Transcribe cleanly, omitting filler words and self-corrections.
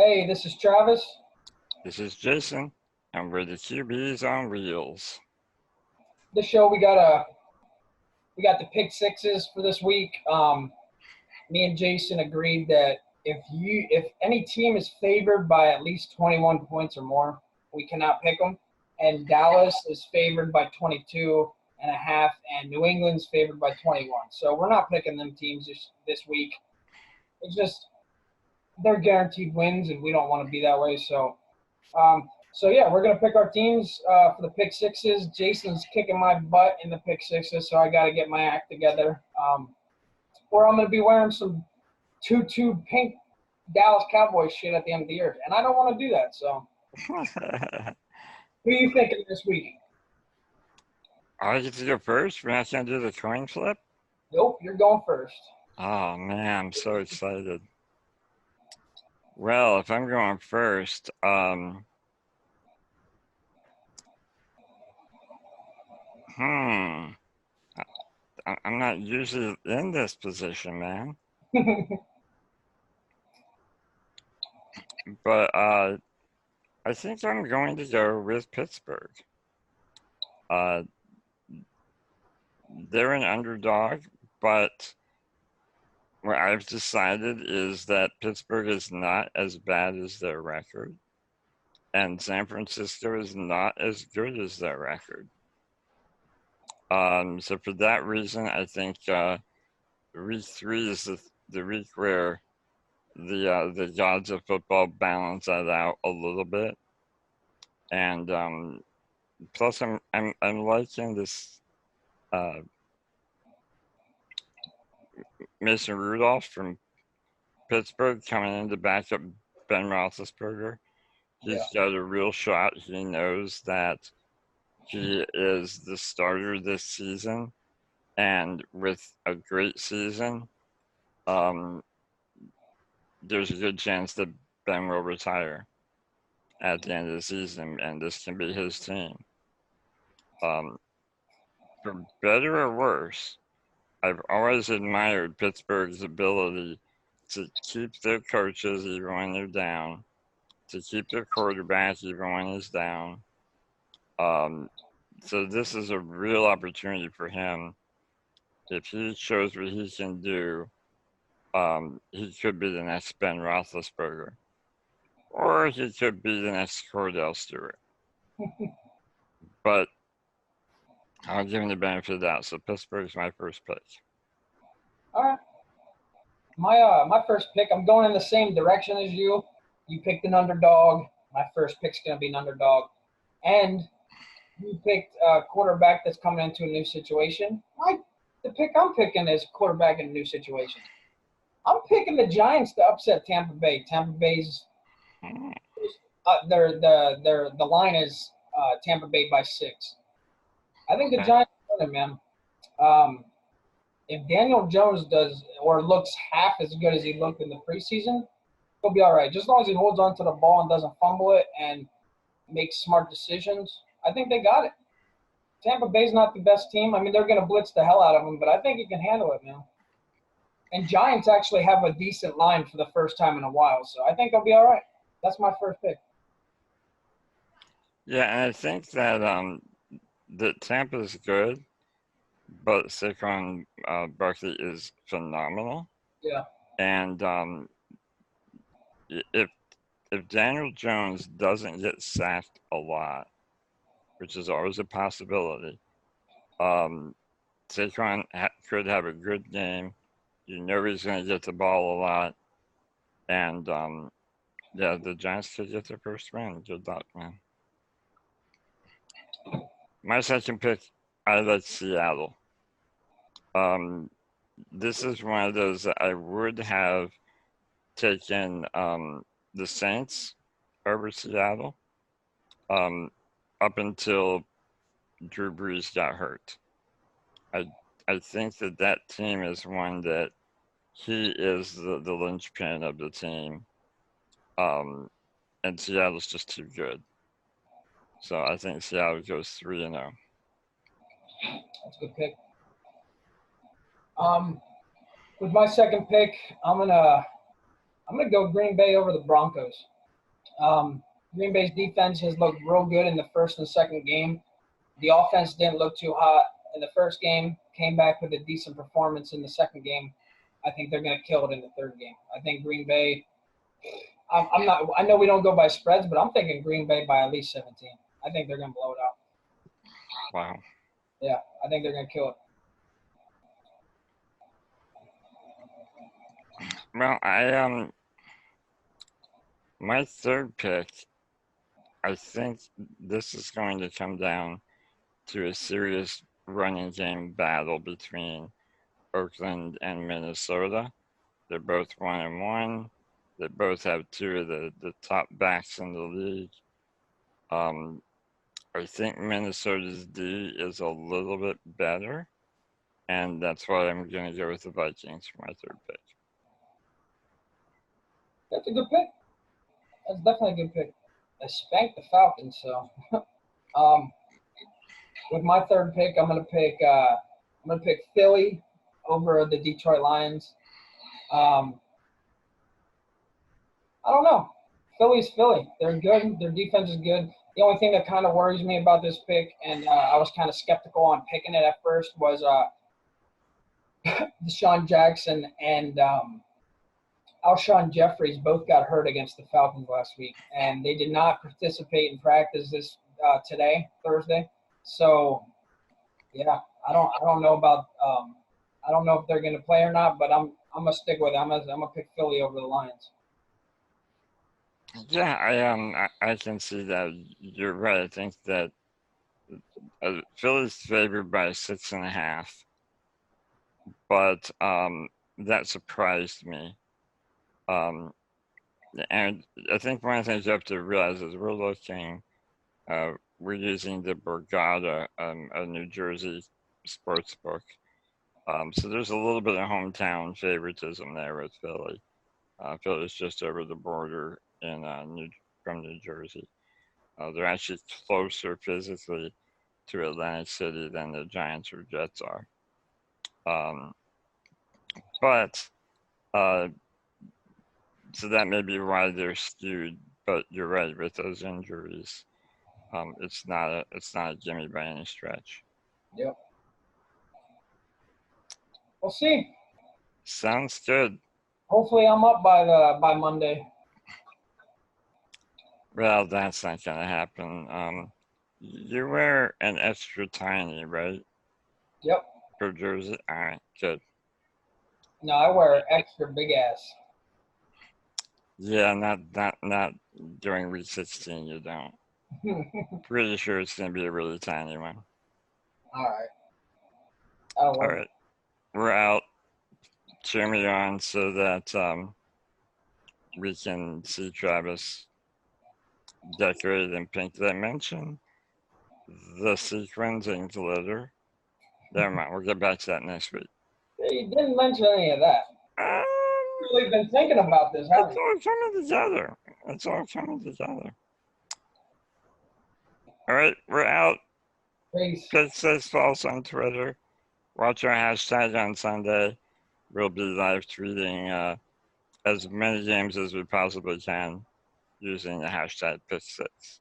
Hey, this is Travis. This is Jason, and we're the QBs on Wheels. This show we got the pick sixes for this week. Me and Jason agreed that if any team is favored by at least 21 points or more, we cannot pick them. And Dallas is favored by 22 and a half, and New England's favored by 21. So we're not picking them teams this week. It's just they're guaranteed wins, and we don't want to be that way. So yeah, we're gonna pick our teams for the pick sixes. Jason's kicking my butt in the pick sixes, so I got to get my act together. Or I'm gonna be wearing some tutu pink Dallas Cowboys shit at the end of the year, and I don't want to do that. So, who are you thinking this week? I get to go first. We're not going to do the coin flip? Nope, you're going first. Oh, man, I'm so excited. Well, if I'm going first, I'm not usually in this position, man. But I think I'm going to go with Pittsburgh. They're an underdog, but what I've decided is that Pittsburgh is not as bad as their record, and San Francisco is not as good as their record. So for that reason, I think week 3 is the week where the gods of football balance that out a little bit, and plus I'm liking this Mason Rudolph from Pittsburgh coming in to back up Ben Roethlisberger. He's got a real shot. He knows that he is the starter this season, and with a great season, there's a good chance that Ben will retire at the end of the season, and this can be his team. For better or worse, I've always admired Pittsburgh's ability to keep their coaches even when they're down, to keep their quarterback even when he's down. So this is a real opportunity for him. If he shows what he can do, he could be the next Ben Roethlisberger, or he could be the next Cordell Stewart. But I'll give him the benefit of the doubt. So Pittsburgh's my first pick. All right. My first pick, I'm going in the same direction as you. You picked an underdog. My first pick's going to be an underdog. And you picked a quarterback that's coming into a new situation. The pick I'm picking is quarterback in a new situation. I'm picking the Giants to upset Tampa Bay. Tampa Bay's the line is Tampa Bay by 6. I think the Giants are winning, man. If Daniel Jones does or looks half as good as he looked in the preseason, he'll be all right. Just as long as he holds on to the ball and doesn't fumble it and makes smart decisions, I think they got it. Tampa Bay's not the best team. I mean, they're going to blitz the hell out of them, but I think he can handle it, man. And Giants actually have a decent line for the first time in a while, so I think they'll be all right. That's my first pick. Yeah, and I think that that Tampa's good, but Saquon Barkley is phenomenal. Yeah. And if Daniel Jones doesn't get sacked a lot, which is always a possibility, Saquon could have a good game. You know he's going to get the ball a lot. And, yeah, the Giants could get their first win. Good luck, man. My second pick, I like Seattle. This is one of those that I would have taken the Saints over Seattle up until Drew Brees got hurt. I think that team is one that he is the linchpin of the team, and Seattle's just too good. So I think Seattle goes 3-0. That's a good pick. With my second pick, I'm gonna I'm going to go Green Bay over the Broncos. Green Bay's defense has looked real good in the first and second game. The offense didn't look too hot in the first game, came back with a decent performance in the second game. I think they're going to kill it in the third game. I think Green Bay I'm not. I know we don't go by spreads, but I'm thinking Green Bay by at least 17. I think they're going to blow it out. Wow. Yeah, I think they're going to kill it. Well, my third pick, I think this is going to come down to a serious running game battle between Oakland and Minnesota. They're both 1-1. They both have two of the top backs in the league. I think Minnesota's D is a little bit better, and that's why I'm going to go with the Vikings for my third pick. That's a good pick. That's definitely a good pick. I spanked the Falcons, so with my third pick, I'm gonna pick Philly over the Detroit Lions. I don't know. Philly's Philly. They're good. Their defense is good. The only thing that kind of worries me about this pick, and I was kind of skeptical on picking it at first, was Deshaun Jackson and Alshon Jeffries both got hurt against the Falcons last week, and they did not participate in practice this today, Thursday. So, yeah, I don't know about I don't know if they're going to play or not, but I'm gonna stick with it. I'm gonna pick Philly over the Lions. Yeah, I can see that. You're right. I think that Philly's favored by 6.5, but that surprised me. And I think one of the things you have to realize is we're using the Borgata, a New Jersey sports book. So there's a little bit of hometown favoritism there with Philly. Philly's just over the border from New Jersey. They're actually closer physically to Atlantic City than the Giants or Jets are. But so that may be why they're skewed. But you're right, with those injuries, it's not a gimme by any stretch. Yep. We'll see. Sounds good. Hopefully, I'm up by Monday. Well, that's not gonna happen. You wear an extra tiny, right? Yep. For jersey. All right, good. No, I wear extra big ass. Yeah, not during week 16. You don't. Pretty sure it's gonna be a really tiny one. All right. All right, we're out. Cheer me on so that we can see Travis decorated in pink. Did I mention the sequins and glitter? Never mind. We'll get back to that next week. You didn't mention any of that. You've really been thinking about this, haven't you? It's all coming together. It's all coming together. All right, we're out. Peace. Pick Six False on Twitter. Watch our hashtag on Sunday. We'll be live tweeting as many games as we possibly can using the hashtag Pick Six.